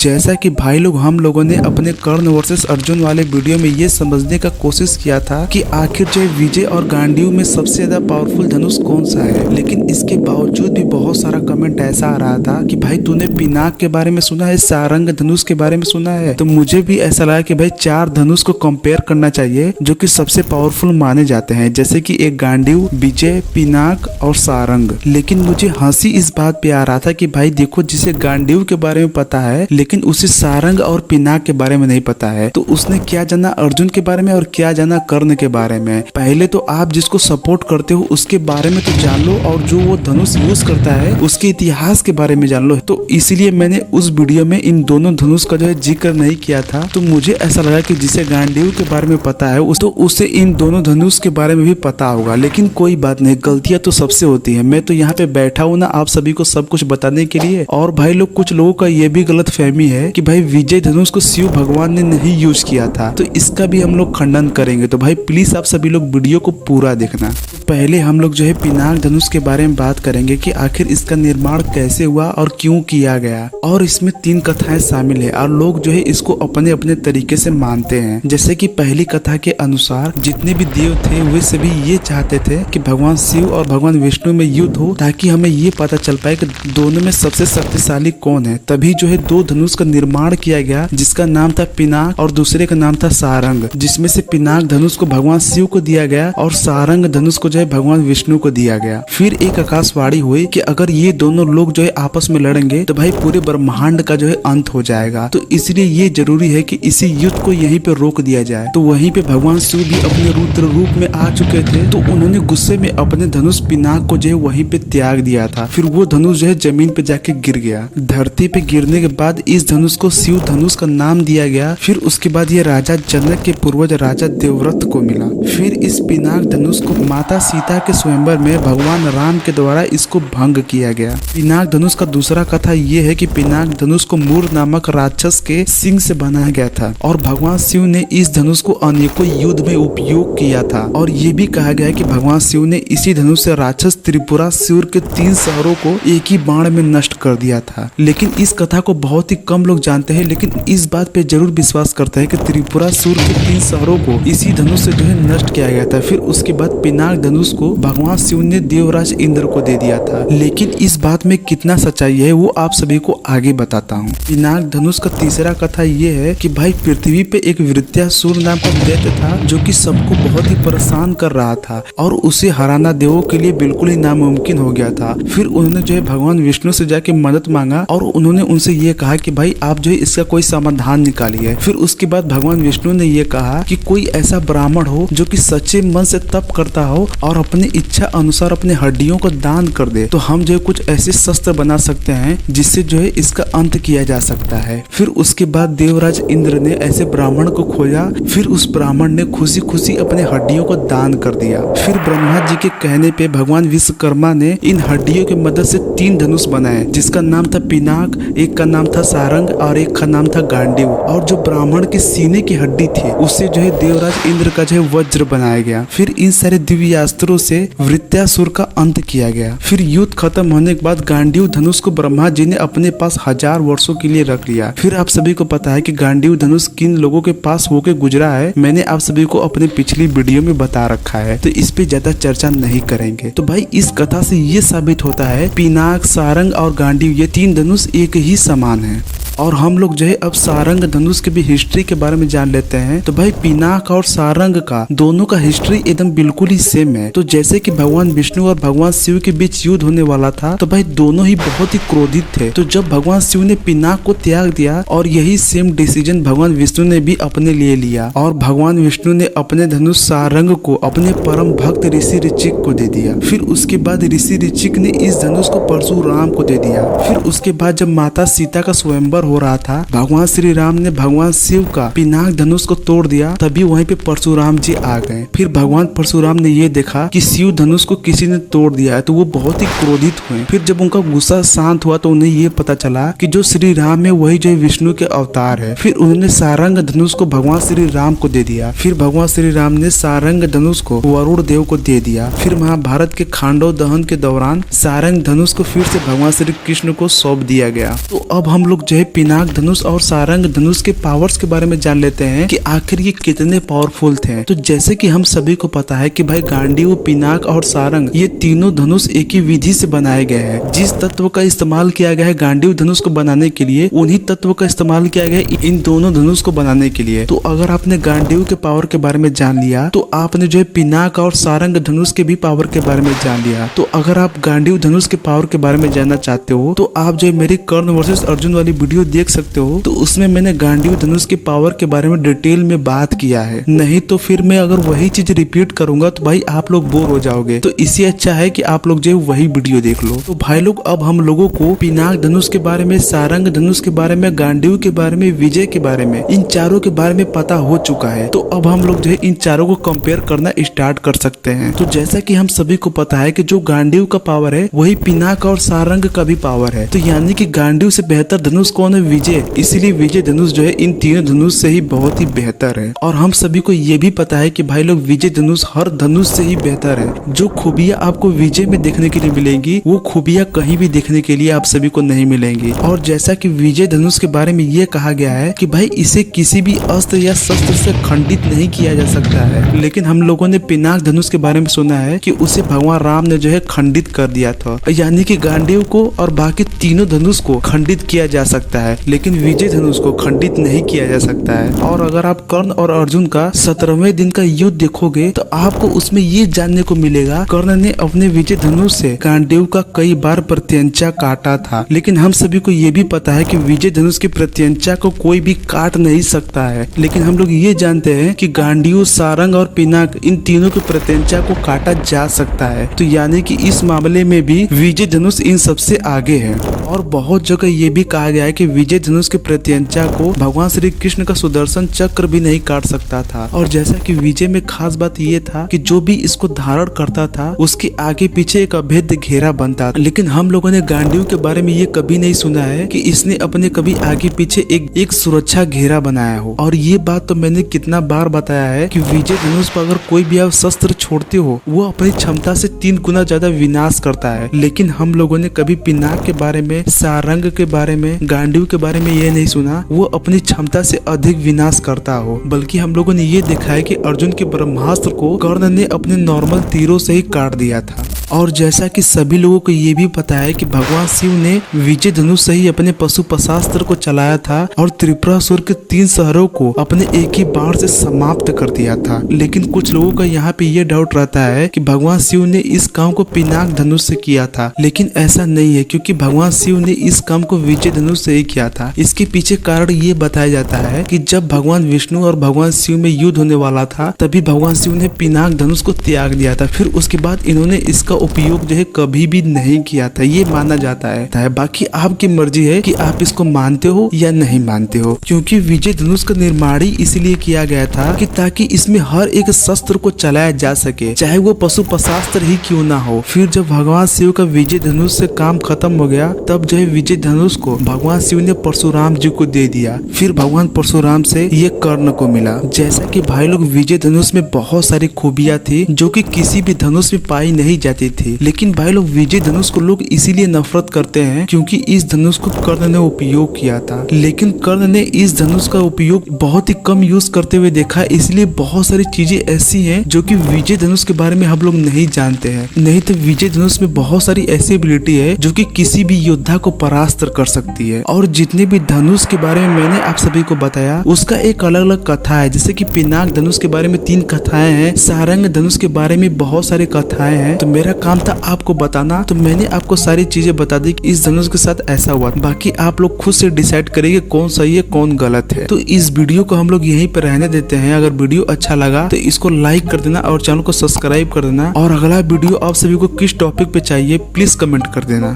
जैसा कि भाई लोग हम लोगों ने अपने कर्ण वर्सेस अर्जुन वाले वीडियो में ये समझने का कोशिश किया था कि आखिर जो विजय और गांडीव में सबसे ज्यादा पावरफुल धनुष कौन सा है, लेकिन इसके बावजूद भी बहुत सारा कमेंट ऐसा आ रहा था कि भाई तूने पिनाक के बारे में सुना है, सारंग धनुष के बारे में सुना है। तो मुझे भी ऐसा लगा कि भाई चार धनुष को कंपेयर करना चाहिए जो कि सबसे पावरफुल माने जाते हैं, जैसे कि एक गांडीव, विजय, पिनाक और सारंग। लेकिन मुझे हंसी इस बात पे आ रहा था कि भाई देखो, जिसे गांडीव के बारे में पता है लेकिन उसे सारंग और पिनाक के बारे में नहीं पता है, तो उसने क्या जाना अर्जुन के बारे में और क्या जाना कर्ण के बारे में। पहले तो आप जिसको सपोर्ट करते हो उसके बारे में तो जान लो, और जो वो धनुष यूज करता है उसके इतिहास के बारे में जान लो। तो इसीलिए मैंने उस वीडियो में इन दोनों धनुष का जो है जिक्र नहीं किया था। तो मुझे ऐसा लगा कि जिसे गांडीव के बारे में पता है तो उसे इन दोनों धनुष के बारे में भी पता होगा। लेकिन कोई बात नहीं, गलतियां तो सबसे होती है। मैं तो यहाँ पे बैठा हूँ ना आप सभी को सब कुछ बताने के लिए। और भाई लोग, कुछ लोगों का ये भी गलत फहमी है कि भाई विजय धनुष को शिव भगवान ने नहीं यूज किया था, तो इसका भी हम लोग खंडन करेंगे। तो भाई प्लीज आप सभी लोग वीडियो को पूरा देखना। पहले हम लोग जो है पिनाक धनुष के बारे में बात करेंगे कि आखिर इसका निर्माण कैसे हुआ और क्यों किया गया। और इसमें 3 कथाएं शामिल है और लोग जो है इसको अपने अपने तरीके से मानते हैं। जैसे कि पहली कथा के अनुसार जितने भी देव थे वे सभी ये चाहते थे कि भगवान शिव और भगवान विष्णु में युद्ध हो, ताकि हमें ये पता चल पाए कि दोनों में सबसे शक्तिशाली कौन है। तभी जो है 2 धनुष का निर्माण किया गया, जिसका नाम था पिनाक और दूसरे का नाम था सारंग, जिसमें से पिनाक धनुष को भगवान शिव को दिया गया और सारंग धनुष को जो है भगवान विष्णु को दिया गया। फिर एक आकाशवाणी हुई कि अगर ये दोनों लोग जो है आपस में लड़ेंगे तो भाई पूरे ब्रह्मांड का जो है अंत हो जाएगा। तो इसलिए ये जरूरी है कि इसी युद्ध को यहीं पे रोक दिया जाए। तो वहीं पे भगवान शिव भी अपने रुद्र रूप में आ चुके थे, तो उन्होंने गुस्से में अपने धनुष पिनाक को जो है वहीं पे त्याग दिया था। फिर वो धनुष जो है जमीन पे जाके गिर गया। धरती पे गिरने के बाद इस धनुष को शिव धनुष का नाम दिया गया। फिर उसके बाद ये राजा जनक के पूर्वज राजा देवव्रत को मिला। फिर इस पिनाक धनुष को माता सीता के स्वयंवर में भगवान राम के द्वारा इसको भंग किया गया। पिनाक धनुष का दूसरा कथा ये है कि पिनाक धनुष को मूर नामक राक्षस के सिंह से बनाया गया था और भगवान शिव ने इस धनुष को अनेकों युद्ध में उपयोग किया था। और ये भी कहा गया है कि भगवान शिव ने इसी धनुष से राक्षस त्रिपुरासुर के 3 शहरों को एक ही बाण में नष्ट कर दिया था। लेकिन इस कथा को बहुत ही कम लोग जानते हैं, लेकिन इस बात पे जरूर विश्वास करते हैं कि त्रिपुरासुर के 3 शहरों को इसी धनुष से जो है नष्ट किया गया था। फिर उसके बाद पिनाक धनुष को भगवान शिव ने देवराज इंद्र को दे दिया था। लेकिन इस बात में कितना सच्चाई है वो आप सभी को आगे बताता हूँ। पिनाक धनुष का तीसरा कथा ये है कि भाई पृथ्वी पे एक वृत्यासुर नाम का दैत्य था जो कि सबको बहुत ही परेशान कर रहा था और उसे हराना देवों के लिए बिल्कुल ही नामुमकिन हो गया था। फिर उन्होंने जो है भगवान विष्णु से जाके मदद मांगा और उन्होंने उनसे ये कहा कि भाई आप जो है इसका कोई समाधान निकालिए। फिर उसके बाद भगवान विष्णु ने ये कहा कि कोई ऐसा ब्राह्मण हो जो कि सच्चे मन से तप करता हो और अपनी इच्छा अनुसार अपने हड्डियों को दान कर दे, तो हम जो है कुछ ऐसे शस्त्र बना सकते हैं जिससे जो है इसका अंत किया जा सकता है। फिर उसके बाद देवराज इंद्र ने ऐसे ब्राह्मण को खोजा। फिर उस ब्राह्मण ने खुशी खुशी अपने हड्डियों को दान कर दिया। फिर ब्रह्मा जी के कहने पे भगवान विश्वकर्मा ने इन हड्डियों की मदद से 3 धनुष बनाए, जिसका नाम था पिनाक, एक का नाम था सारंग और एक का नाम था गांडीव। और जो ब्राह्मण के सीने की हड्डी थी उससे जो है देवराज इंद्र का जो है वज्र बनाया गया। फिर इन सारे दिव्यास्त्रों से वृत्यासुर का अंत किया गया। फिर युद्ध खत्म होने के बाद गांडीव धनुष को ब्रह्मा जी ने अपने पास 1000 वर्षों के लिए रख लिया। फिर आप सभी को पता है कि गांडीव धनुष किन लोगों के पास होके गुजरा है, मैंने आप सभी को अपने पिछली वीडियो में बता रखा है, तो इस पे ज्यादा चर्चा नहीं करेंगे। तो भाई इस कथा से ये साबित होता है पिनाक, सारंग और गांडीव ये 3 धनुष एक ही समान है। और हम लोग जो है अब सारंग धनुष के भी हिस्ट्री के बारे में जान लेते हैं। तो भाई पिनाक और सारंग का दोनों का हिस्ट्री एकदम बिल्कुल ही सेम है। तो जैसे कि भगवान विष्णु और भगवान शिव के बीच युद्ध होने वाला था, तो भाई दोनों ही बहुत ही क्रोधित थे। तो जब भगवान शिव ने पिनाक को त्याग दिया और यही सेम डिसीजन भगवान विष्णु ने भी अपने लिए लिया और भगवान विष्णु ने अपने धनुष सारंग को अपने परम भक्त ऋषि ऋचिक को दे दिया। फिर उसके बाद ऋषि ऋचिक ने इस धनुष को परशुराम को दे दिया। फिर उसके बाद जब माता सीता का स्वयंवर हो रहा था, भगवान श्री राम ने भगवान शिव का पिनाक धनुष को तोड़ दिया, तभी वहीं पे परशुराम जी आ गए। फिर भगवान परशुराम ने ये देखा कि शिव धनुष को किसी ने तोड़ दिया है, तो वो बहुत ही क्रोधित हुए। फिर जब उनका गुस्सा शांत हुआ तो उन्हें ये पता चला कि जो श्री राम है वही जो विष्णु के अवतार है। फिर उन्होंने सारंग धनुष को भगवान श्री राम को दे दिया। फिर भगवान श्री राम ने सारंग धनुष को वरुण देव को दे दिया। फिर महाभारत के खांडव दहन के दौरान सारंग धनुष को फिर से भगवान श्री कृष्ण को सौंप दिया गया। तो अब हम लोग जो है पिनाक धनुष और सारंग धनुष के पावर्स के बारे में जान लेते हैं कि आखिर ये कितने पावरफुल थे। तो जैसे कि हम सभी को पता है कि भाई गांडीव, पिनाक और सारंग ये तीनों धनुष एक ही विधि से बनाए गए हैं। जिस तत्व का इस्तेमाल किया गया है गांडीव धनुष को बनाने के लिए, उन्हीं तत्व का इस्तेमाल किया गया है इन दोनों धनुष को बनाने के लिए। तो अगर आपने गांडीव के पावर के बारे में जान लिया तो आपने जो है पिनाक और सारंग धनुष के भी पावर के बारे में जान लिया। तो अगर आप गांडीव धनुष के पावर के बारे में जानना चाहते हो तो आप जो मेरी कर्ण वर्सेस अर्जुन वाली वीडियो देख सकते हो। तो उसमें मैंने गांडीव धनुष के पावर के बारे में डिटेल में बात किया है। नहीं तो फिर मैं अगर वही चीज रिपीट करूंगा तो भाई आप लोग बोर हो जाओगे। तो इससे अच्छा है कि आप लोग जो वही वीडियो देख लो। तो भाई लोग अब हम लोगों को पिनाक धनुष के बारे में, सारंग धनुष के बारे में, गांडीव के बारे में, विजय के बारे में, इन चारों के बारे में पता हो चुका है। तो अब हम लोग जो है इन चारों को कंपेयर करना स्टार्ट कर सकते हैं। तो जैसा कि हम सभी को पता है कि जो गांडीव का पावर है वही पिनाक और सारंग का भी पावर है। तो यानी कि गांडीव से बेहतर धनुष कौन है? विजय। इसीलिए विजय धनुष जो है इन तीनों धनुष से ही बहुत ही बेहतर है। और हम सभी को ये भी पता है कि भाई लोग विजय धनुष हर धनुष से ही बेहतर है। जो खूबियां आपको विजय में देखने के लिए मिलेंगी वो खूबियां कहीं भी देखने के लिए आप सभी को नहीं मिलेंगी। और जैसा कि विजय धनुष के बारे में ये कहा गया है कि भाई इसे किसी भी अस्त्र या शस्त्र से खंडित नहीं किया जा सकता है। लेकिन हम लोगों ने पिनाक धनुष के बारे में सुना है कि उसे भगवान राम ने जो है खंडित कर दिया था। यानी कि गांडीव को और बाकी तीनों धनुष को खंडित किया जा सकता है, लेकिन विजय धनुष को खंडित नहीं किया जा सकता है। और अगर आप कर्ण और अर्जुन का 17वें दिन का युद्ध देखोगे तो आपको उसमें ये जानने को मिलेगा कर्ण ने अपने विजय धनुष से गांडीव का कई बार प्रत्यंचा काटा था। लेकिन हम सभी को ये भी पता है कि विजय धनुष की प्रत्यंचा को कोई भी काट नहीं सकता है। लेकिन हम लोग ये जानते हैं कि गांडीव, सारंग और पिनाक इन तीनों की प्रत्यंचा को काटा जा सकता है। तो यानी कि इस मामले में भी विजय धनुष इन सबसे आगे है। और बहुत जगह ये भी कहा गया है कि विजय धनुष के प्रत्यंचा को भगवान श्री कृष्ण का सुदर्शन चक्र भी नहीं काट सकता था। और जैसा कि विजय में खास बात ये था कि जो भी इसको धारण करता था उसके आगे पीछे एक अभेद्य घेरा बनता था। लेकिन हम लोगों ने गांडीव के बारे में ये कभी नहीं सुना है कि इसने अपने कभी आगे पीछे एक सुरक्षा घेरा बनाया हो। और ये बात तो मैंने कितना बार बताया है कि विजय धनुष पर अगर कोई भी आप शस्त्र छोड़ते हो वो अपनी क्षमता से 3 गुना ज्यादा विनाश करता है। लेकिन हम लोगों ने कभी पिनाक के बारे में, सारंग के बारे में, गांडीव के बारे में ये नहीं सुना वो अपनी क्षमता से अधिक विनाश करता हो। बल्कि हम लोगों ने ये देखा है कि अर्जुन के ब्रह्मास्त्र को कर्ण ने अपने नॉर्मल तीरों से ही काट दिया था। और जैसा कि सभी लोगों को ये भी पता है कि भगवान शिव ने विजय धनुष से ही अपने पशुपशास्त्र को चलाया था और त्रिपुरासुर के 3 शहरों को अपने एक ही बाण से समाप्त कर दिया था। लेकिन कुछ लोगों का यहाँ पे ये डाउट रहता है कि भगवान शिव ने इस काम को पिनाक धनुष से किया था। लेकिन ऐसा नहीं है, क्योंकि भगवान शिव ने इस काम को विजय धनुष से ही किया था। इसके पीछे कारण ये बताया जाता है कि जब भगवान विष्णु और भगवान शिव में युद्ध होने वाला था तभी भगवान शिव ने पिनाक धनुष को त्याग दिया था। फिर उसके बाद इन्होंने इसका उपयोग जो है कभी भी नहीं किया था, ये माना जाता है। बाकी आपकी मर्जी है कि आप इसको मानते हो या नहीं मानते हो। क्योंकि विजय धनुष का निर्माण ही इसलिए किया गया था कि ताकि इसमें हर एक शस्त्र को चलाया जा सके, चाहे वो पशुपशास्त्र ही क्यों ना हो। फिर जब भगवान शिव का विजय धनुष से काम खत्म हो गया तब जो है विजय धनुष को भगवान शिव ने परशुराम जी को दे दिया। फिर भगवान परशुराम से ये कर्ण को मिला। जैसा कि भाई लोग विजय धनुष में बहुत सारी खूबियां थी जो कि किसी भी धनुष में पाई नहीं जाती थी। लेकिन भाई लोग विजय धनुष को लोग इसीलिए नफरत करते हैं क्योंकि इस धनुष को कर्ण ने उपयोग किया था। लेकिन कर्ण ने इस धनुष का उपयोग बहुत ही कम यूज करते हुए देखा, इसलिए बहुत सारी चीजें ऐसी हैं जो कि विजय धनुष के बारे में हम लोग नहीं जानते हैं। नहीं तो विजय धनुष में बहुत सारी ऐसी एबिलिटी है जो कि किसी भी योद्धा को परास्त कर सकती है। और जितने भी धनुष के बारे में मैंने आप सभी को बताया उसका एक अलग अलग कथा है। जैसे कि पिनाक धनुष के बारे में 3 कथाएं हैं, सारंग धनुष के बारे में बहुत सारी कथाएं हैं। तो मेरा काम था आपको बताना, तो मैंने आपको सारी चीजें बता दी कि इस धनुष के साथ ऐसा हुआ। बाकी आप लोग खुद से डिसाइड करेंगे कौन सही है कौन गलत है। तो इस वीडियो को हम लोग यहीं पर रहने देते हैं। अगर वीडियो अच्छा लगा तो इसको लाइक कर देना और चैनल को सब्सक्राइब कर देना। और अगला वीडियो आप सभी को किस टॉपिक पे चाहिए प्लीज कमेंट कर देना।